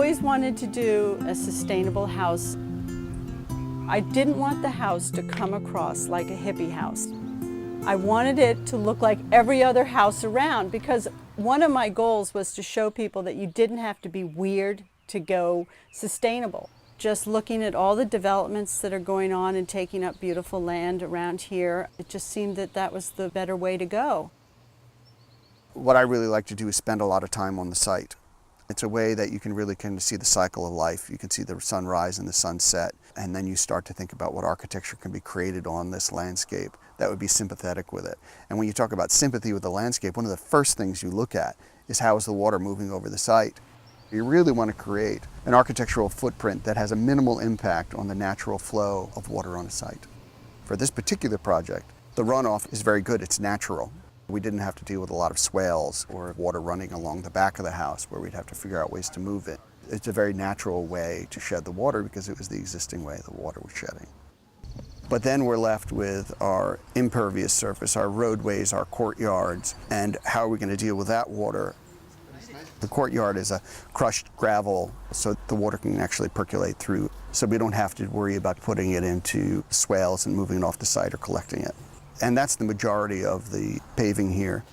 always wanted to do a sustainable house. I didn't want the house to come across like a hippie house. I wanted it to look like every other house around, because one of my goals was to show people that you didn't have to be weird to go sustainable. Just looking at all the developments that are going on and taking up beautiful land around here, it just seemed that that was the better way to go. What I really like to do is spend a lot of time on the site. It's a way that you can really kind of see the cycle of life. You can see the sunrise and the sunset, and then you start to think about what architecture can be created on this landscape that would be sympathetic with it. And when you talk about sympathy with the landscape, one of the first things you look at is how is the water moving over the site. You really want to create an architectural footprint that has a minimal impact on the natural flow of water on a site. For this particular project, the runoff is very good, it's natural. We didn't have to deal with a lot of swales or water running along the back of the house where we'd have to figure out ways to move it. It's a very natural way to shed the water because it was the existing way the water was shedding. But then we're left with our impervious surface, our roadways, our courtyards, and how are we going to deal with that water? The courtyard is a crushed gravel, so the water can actually percolate through, so we don't have to worry about putting it into swales and moving it off the site or collecting it. And that's the majority of the paving here.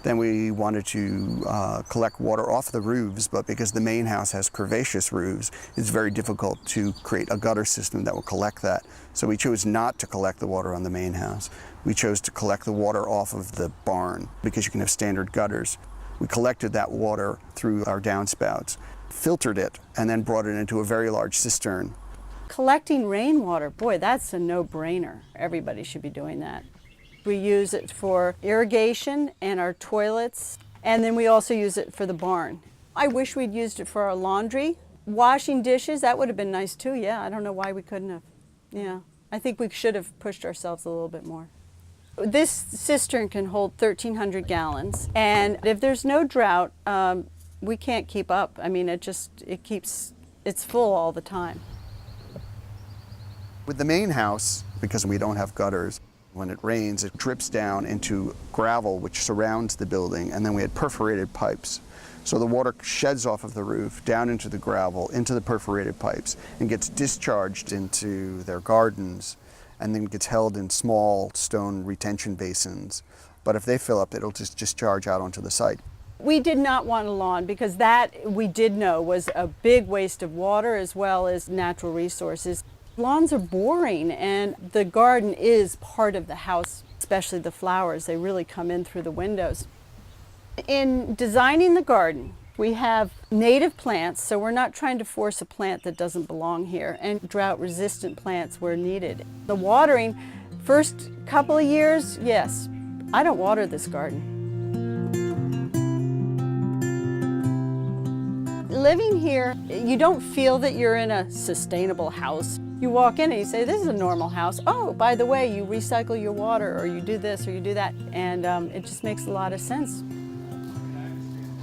Then we wanted to collect water off the roofs, but because the main house has curvaceous roofs, it's very difficult to create a gutter system that will collect that. So we chose not to collect the water on the main house. We chose to collect the water off of the barn because you can have standard gutters. We collected that water through our downspouts, filtered it, and then brought it into a very large cistern. Collecting rainwater, boy, that's a no-brainer. Everybody should be doing that. We use it for irrigation and our toilets, and then we also use it for the barn. I wish we'd used it for our laundry. Washing dishes, that would have been nice too, yeah. I don't know why we couldn't have. Yeah, I think we should have pushed ourselves a little bit more. This cistern can hold 1,300 gallons, and if there's no drought, we can't keep up. I mean, it's full all the time. With the main house, because we don't have gutters, when it rains, it drips down into gravel which surrounds the building, and then we had perforated pipes. So the water sheds off of the roof, down into the gravel, into the perforated pipes, and gets discharged into their gardens, and then gets held in small stone retention basins. But if they fill up, it'll just discharge out onto the site. We did not want a lawn because that, we did know, was a big waste of water as well as natural resources. Lawns are boring, and the garden is part of the house, especially the flowers. They really come in through the windows. In designing the garden, we have native plants, so we're not trying to force a plant that doesn't belong here, and drought-resistant plants where needed. The watering, first couple of years, yes, I don't water this garden. Living here, you don't feel that you're in a sustainable house. You walk in and you say, this is a normal house. Oh, by the way, you recycle your water, or you do this, or you do that. And it just makes a lot of sense.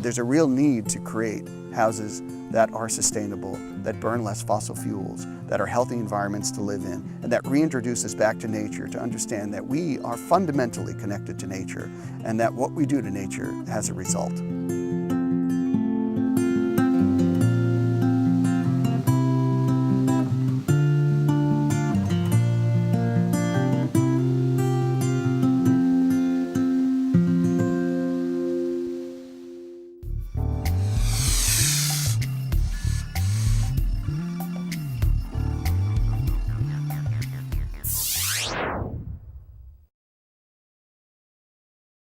There's a real need to create houses that are sustainable, that burn less fossil fuels, that are healthy environments to live in, and that reintroduce us back to nature to understand that we are fundamentally connected to nature, and that what we do to nature has a result.